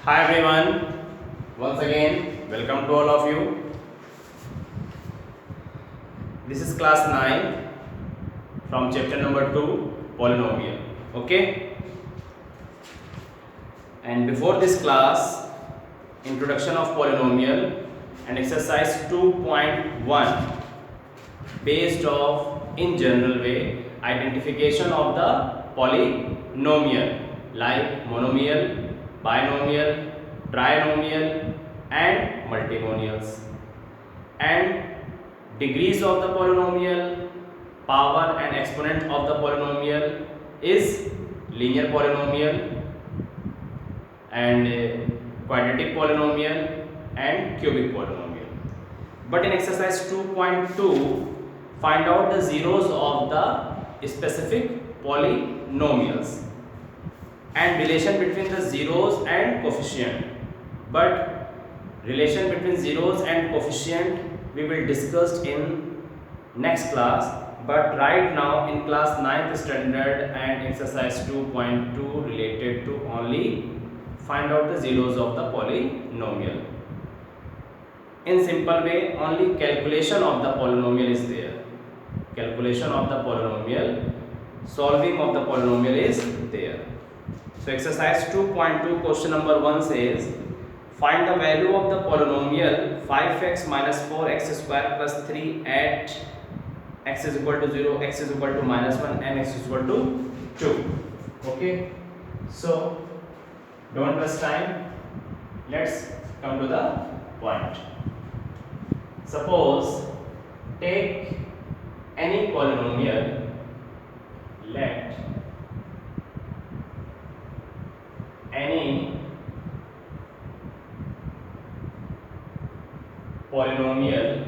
Hi everyone, once again, welcome to all of you. This is class 9 from chapter number 2, polynomial. Okay, and before this class, introduction of polynomial and exercise 2.1 based of in general way identification of the polynomial like monomial, binomial, trinomial and multinomials, and degrees of the polynomial, power and exponent of the polynomial is linear polynomial and quadratic polynomial and cubic polynomial. But in exercise 2.2, find out the zeros of the specific polynomials and relation between the zeros and coefficient. But relation between zeros and coefficient we will discuss in next class. But right now in class 9th standard and exercise 2.2 related to only find out the zeros of the polynomial. In simple way, only calculation of the polynomial is there. Calculation of the polynomial, solving of the polynomial is there. So exercise 2.2 question number 1 says find the value of the polynomial 5x minus 4x square plus 3 at x is equal to 0, x is equal to minus 1 and x is equal to 2. Okay, so don't waste time, let's come to the point. Suppose take any polynomial, let any polynomial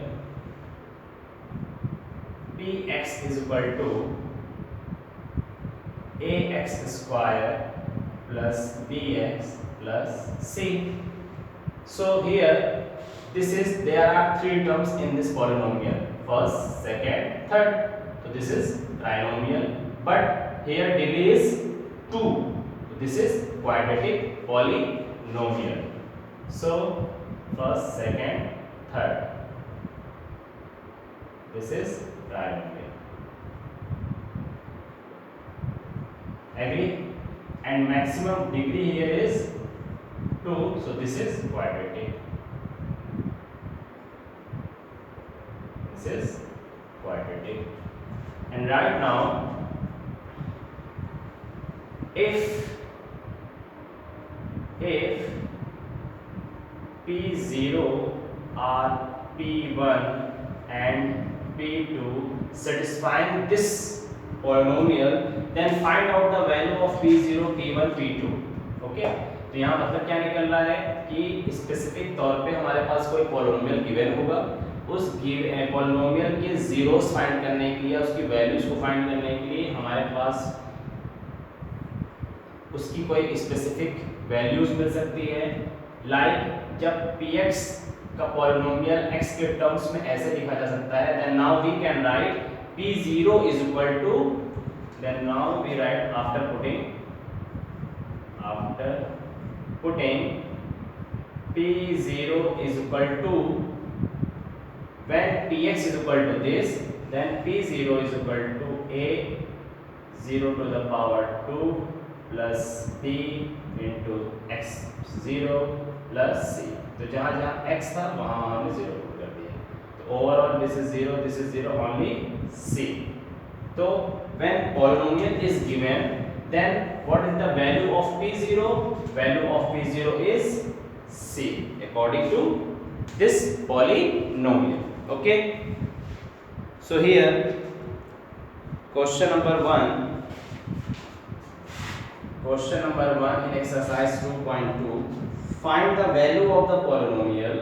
px is equal to ax square plus bx plus c. So here there are three terms in this polynomial, first, second, third. So this is trinomial, but here degree is 2. So this is quadratic polynomial. So first, second, third. This is trinomial. Agree? And maximum degree here is 2. So this is quadratic. This is quadratic. And right now, if P0 or P1 and P2 satisfying this polynomial, then find out the value of P0, P1, P2. Okay, तो यहाँ मतलब क्या निकल रहा है कि specific तौर पे हमारे पास कोई पोलिनोमियल गिवन होगा, उस पोलिनोमियल के जीरोस फाइंड करने के लिए, उसकी वैल्यूज को फाइंड करने के लिए हमारे पास उसकी कोई स्पेसिफिक वैल्यूज मिल सकती है. लाइक जब px का पोलिनोमियल x के टर्म्स में ऐसे लिखा जा सकता है, then now we can write p0 is equal to, then now we write after putting p0 is equal to, when px is equal to this, then p0 is equal to a 0 to the power 2 plus b into x0 plus c. तो जहाँ जहाँ x था वहाँ हमने 0 put कर दिया. तो overall this is 0, this is 0, only c. तो when polynomial is given, then what is the value of p0? Value of p0 is c according to this polynomial. Okay, so here question number 1 in exercise 2.2, find the value of the polynomial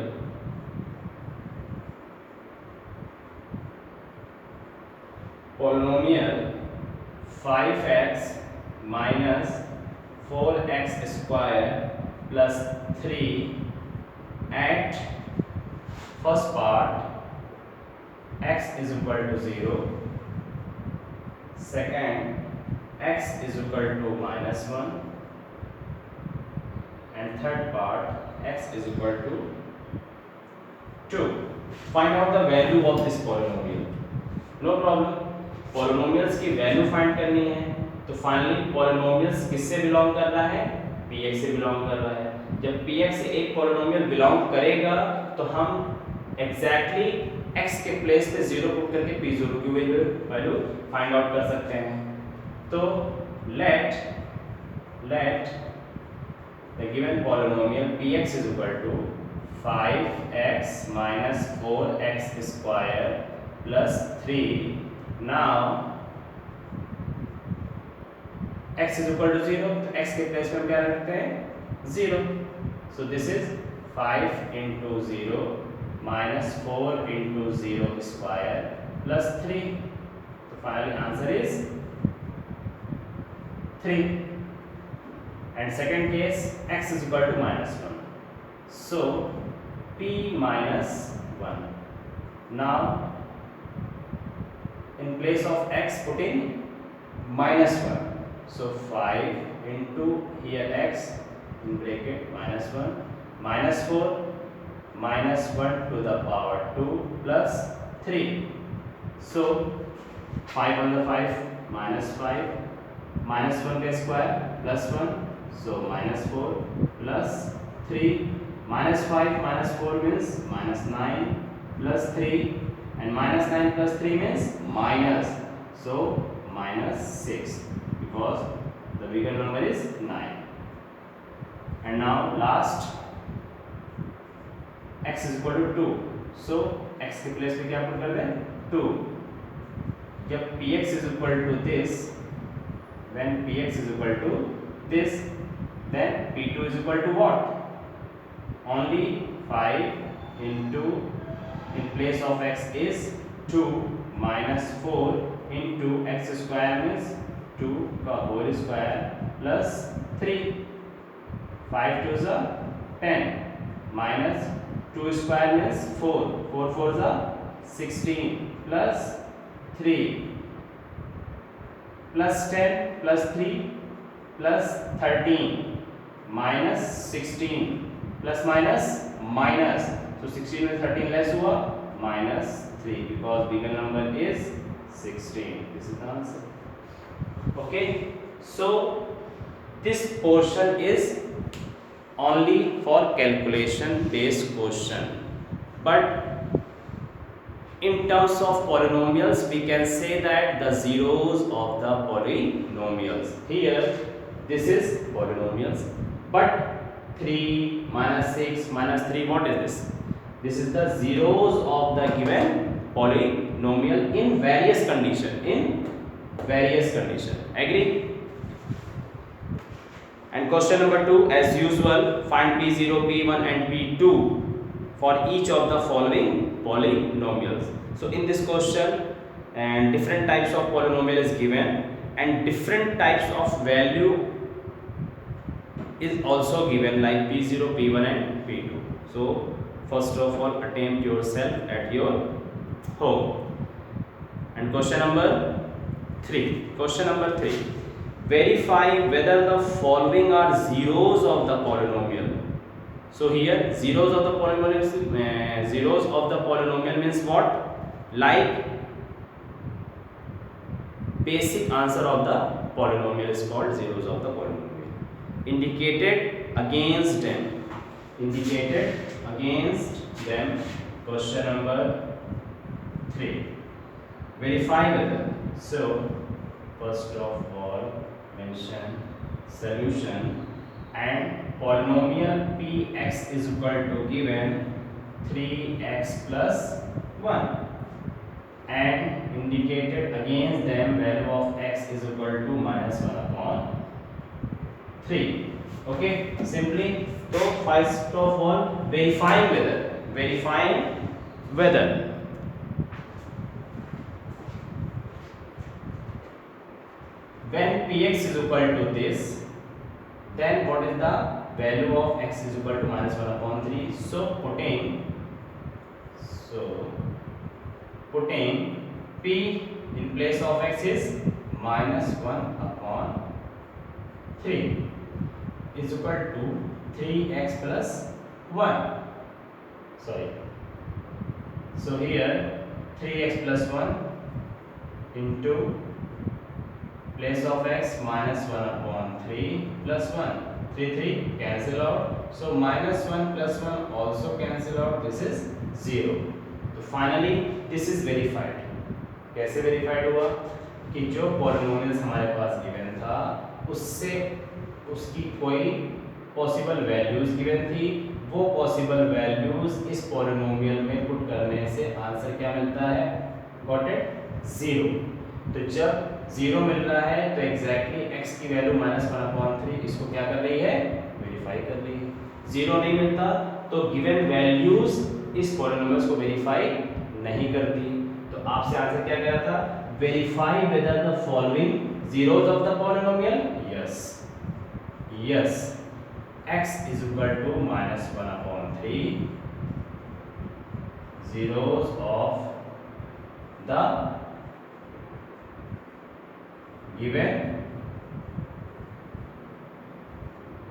5x minus 4x square plus 3 at first part x is equal to 0, second x is equal to -1, and third part x is equal to 2. Find out the value of this polynomial. No problem. Polynomials की value find करनी है, तो finally polynomials किससे belong कर रहा है? px से belong कर रहा है। जब px से एक पॉलिनोमियल बिलोंग करेगा तो हम एग्जैक्टली x के प्लेस पे 0 पुट करके p0 की वैल्यू फाइंड आउट कर सकते हैं। तो late the given polynomial px is equal to 5x minus 4x square plus 3. Now x is equal to 0, तो x के प्लेस में हम क्या रखते हैं? 0. So this is 5 into 0 minus 4 into 0 square plus 3. So finally answer is 3. And second case, x is equal to minus 1. So p minus 1. Now in place of x put in minus 1. So 5 into here x in bracket minus 1 minus 4 minus 1 to the power 2 plus 3. So 5 on the 5 minus 5 minus 1 ka square plus 1, so minus 4 plus 3 minus 5 minus 4 means minus 9 plus 3, and minus 9 plus 3 means minus, so minus 6 because the bigger number is 9. And now last, x is equal to 2. So x के place पे क्या put कर दें? 2. जब px is equal to this, when px is equal to this, then p2 is equal to what? Only 5 into, in place of x is 2 minus 4 into x square means 2 का whole square plus 3. 5 to the 10 minus 2 square means 4. 4 4 the 16 plus 3 plus 10 plus 3 plus 13 minus 16 plus minus minus. So 16 में 13 less हुआ minus 3 because bigger number is 16. This is the answer. Okay, so this portion is only for calculation based question, but in terms of polynomials we can say that the zeros of the polynomials. Here this is polynomials, but 3 minus 6 minus 3, what is this? This is the zeros of the given polynomial in various condition, agree? And question number 2, as usual, find p0, p1 and p2 for each of the following polynomials. So in this question, and different types of polynomial is given and different types of value is also given, like p0, p1 and p2. So first of all, attempt yourself at your home. And question number 3, verify whether the following are zeros of the polynomial. So here zeros of the polynomial means what? Like basic answer of the polynomial is called zeros of the polynomial. Indicated against them. Question number 3. Verify whether. So first of all, mention solution, and polynomial px is equal to given 3x plus 1, and indicated against them value of x is equal to minus 1 upon 3. Okay, simply, so first of all, verifying whether when px is equal to this, then what is the value of x is equal to minus 1 upon 3. So putting p in place of x is minus 1 upon 3 is equal to 3x plus 1. Sorry. So here 3x plus 1 into place of x minus 1 upon 3 plus 1. 3 cancel out. So minus 1 plus 1 also cancel out. This is 0. तो finally this is verified. कैसे verified हुआ कि जो polynomials हमारे पास given था उससे उसकी कोई पॉसिबल वैल्यूज गिवन थी, वो पॉसिबल वैल्यूज इस पॉलिनोमियल में पुट करने से आंसर क्या मिलता है? Got it? 0. तो जब 0 मिल रहा है तो एग्जैक्टली x की वैल्यू -1/3 इसको क्या कर रही है? वेरीफाई कर रही है. 0 नहीं मिलता तो गिवन वैल्यूज इस पॉलिनोमियल्स को वेरीफाई नहीं करती. तो आपसे आंसर क्या गया था? Verify whether the following zeros of the polynomial. Yes, x is equal to -1/3 zeros of the given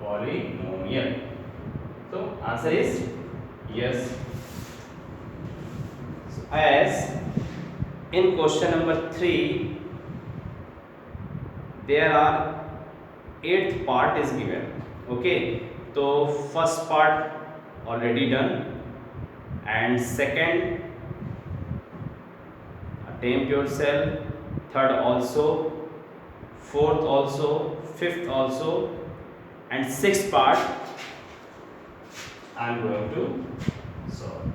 polynomial. So answer is yes. So, as in question number 3 there are 8th part is given. Okay, so first part already done and second attempt yourself, third also, fourth also, fifth also, and sixth part I am going to solve.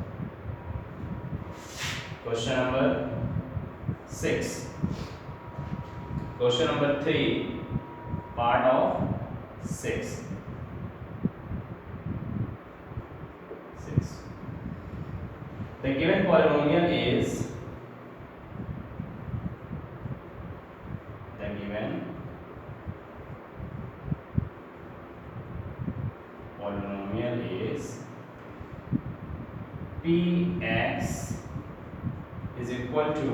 Question number 6. Question number 3, part of 6. The given polynomial is px is equal to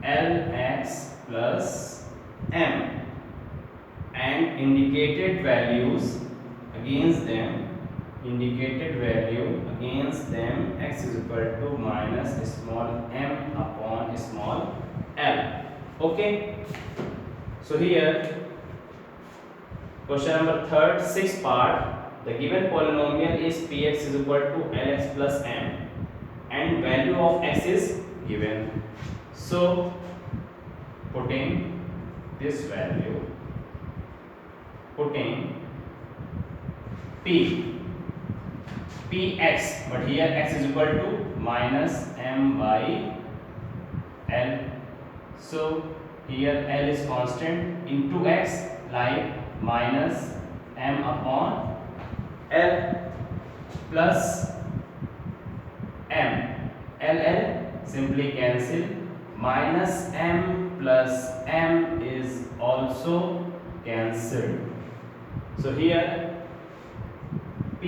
lx plus m and indicated values against them x is equal to minus small m upon small l. Okay, so here question number 3rd, 6th part. The given polynomial is px is equal to lx plus m and value of x is given. So putting this value, putting px, but here x is equal to minus m by l. So here l is constant into x, like minus m upon l plus m. L simply cancel. Minus m plus m is also cancelled. So here p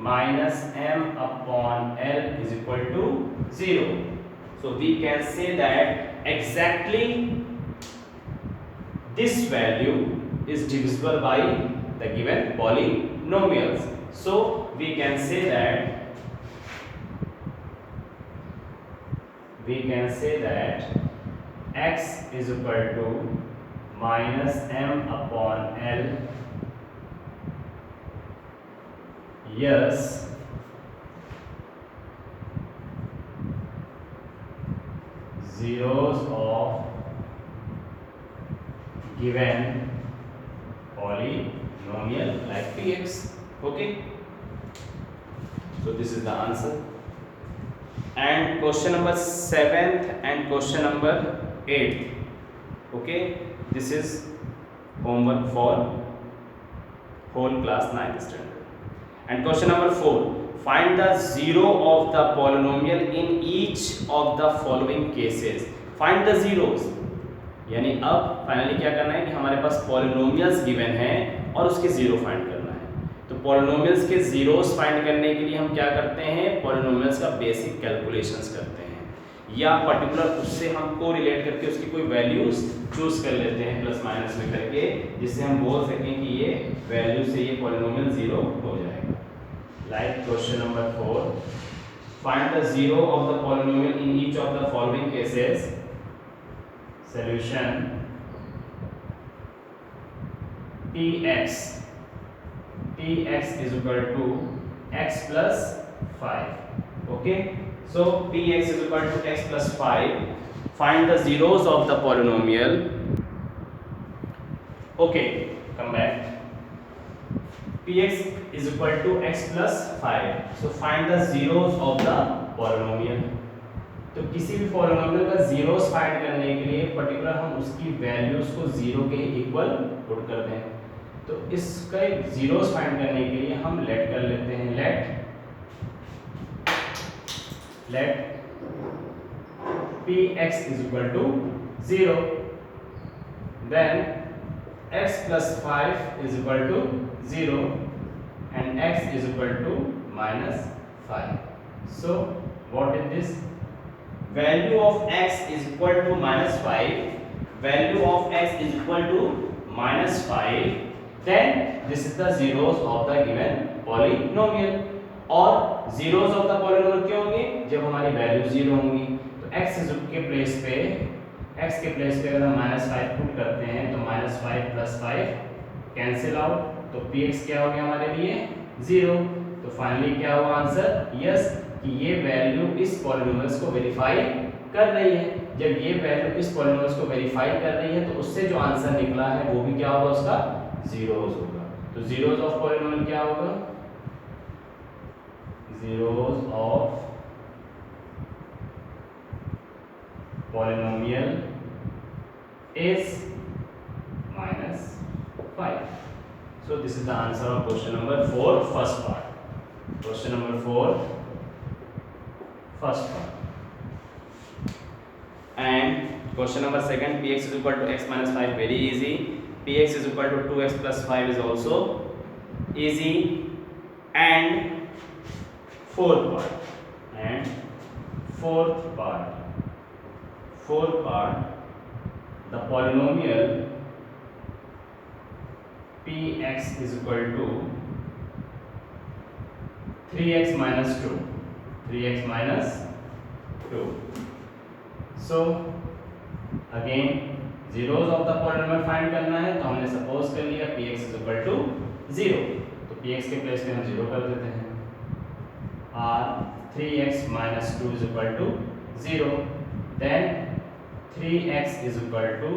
minus m upon l is equal to 0. So we can say that exactly this value is divisible by the given polynomials. So we can say that x is equal to minus m upon l. Yes, zeros of given polynomial like px. Okay, so this is the answer. And question number 7th and question number 8th. Okay, this is homework for whole class 9th standard. And question number 4, find the zero of the polynomial in each of the following cases. Find the zeros, यानी अब finally क्या करना है कि हमारे पास polynomials given हैं और उसके जीरो फाइंड करना है. तो पॉलिनोमियल्स के जीरोस फाइंड करने के लिए हम क्या करते हैं? पॉलिनोमियल्स का बेसिक कैलकुलेशंस करते हैं. या पर्टिकुलर उससे हम को रिलेट करके उसकी कोई वैल्यूज चूज कर लेते हैं प्लस माइनस में करके, जिससे हम बोल सकें कि ये वैल्यू से ये पॉलिनोमियल जीरो हो जाएगा। Like question number 4, find the zero of the polynomial in each of the following cases. Solution px is equal to x plus 5. Okay, so px is equal to x plus 5. Find the zeros of the polynomial. Okay, come back. Px is equal to x plus 5. So find the zeros of the polynomial. तो किसी भी polynomial का zeros find करने के लिए particular हम उसकी values को जीरो के इक्वल पुट करते हैं। तो इसका जीरोस फाइंड करने के लिए हम लेट कर लेते हैं, late px is equal to 0, then x plus 5 is equal to 0 and x is equal to minus 5. So what is this? Value of x is equal to minus 5, value of x is equal to minus 5, then this is the zeros of the given polynomial. और zeros of the polynomial क्यों होंगे? जब हमारी value zero होंगी। तो x के place पे अगर हम -5 पुट करते हैं तो -5 + 5 कैंसिल आउट, तो px क्या हो गया हमारे लिए 0। तो फाइनली क्या हुआ आंसर? यस, कि ये वैल्यू इस पॉलिनोमियल्स को वेरीफाई कर रही है। जब ये वैल्यू इस पॉलिनोमियल्स को वेरीफाई कर रही है तो उससे जो आंसर निकला है वो भी क्या होगा? उसका जीरोस होगा। तो जीरोस ऑफ पॉलिनोमियल क्या होगा? zeros of polynomial is -5. So this is the answer of question number 4 first part. Question number 4 first part. And question number second, px is equal to x minus 5, very easy. Px is equal to 2x plus 5 is also easy. And fourth part, the polynomial px is equal to 3x minus 2. So again zeros of the polynomial find करना है, तो हमने suppose कर लिया px is equal to 0, तो px के place पे हम 0 कर देते हैं। और 3x minus 2 is equal to 0, then 3x is equal to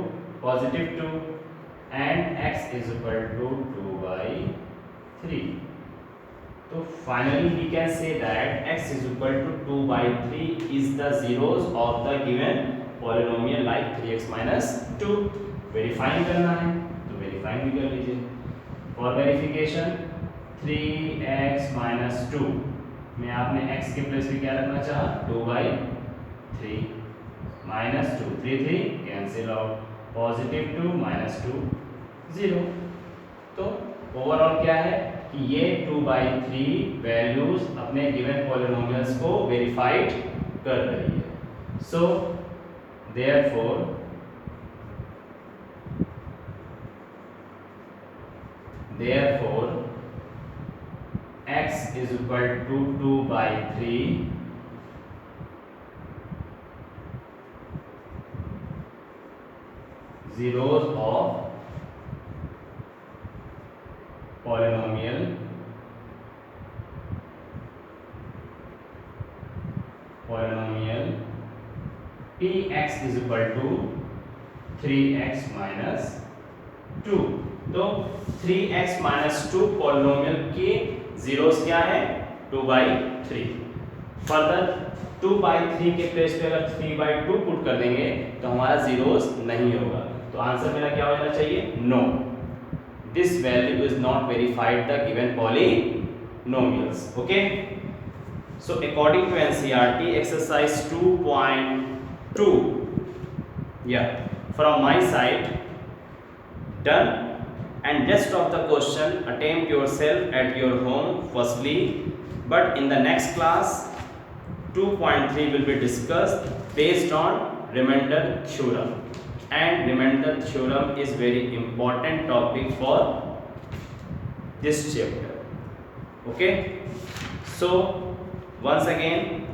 positive 2 and x is equal to 2/3. So finally we can say that x is equal to 2/3 is the zeros of the given polynomial like 3x minus 2. Verifying करना है तो verifying भी कर लीजिए। For verification 3x minus 2 में आपने x के place पे क्या रखना चाहा? 2/3 minus 2, 3 cancel out, positive 2 minus 2 0। तो ओवरऑल क्या है कि ये 2/3 वैल्यूज अपने गिवन पॉलिनोमियल्स को वेरीफाइड कर रही है। So therefore x is equal to 2/3 zeros of polynomial px is equal to 3x minus 2। तो 3x minus 2 पॉलिनोमियल के जीरोस क्या है? 2/3। फर्दर 2/3 के प्लेस पे अगर 3/2 पुट कर देंगे तो हमारा जीरोस नहीं होगा। तो आंसर मेरा क्या हो जाना चाहिए? No, this value is not verified the given polynomials. Okay, so according to NCERT exercise 2.2, from my side done, and rest of the question attempt yourself at your home firstly, but in the next class 2.3 will be discussed based on remainder theorem, and remainder theorem is very important topic for this chapter. Okay, so once again,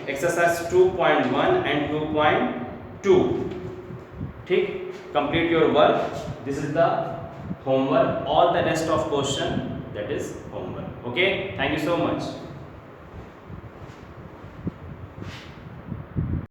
exercise 2.1 and 2.2. ठीक, complete your work. This is the homework. All the rest of question, that is homework. Okay, thank you so much.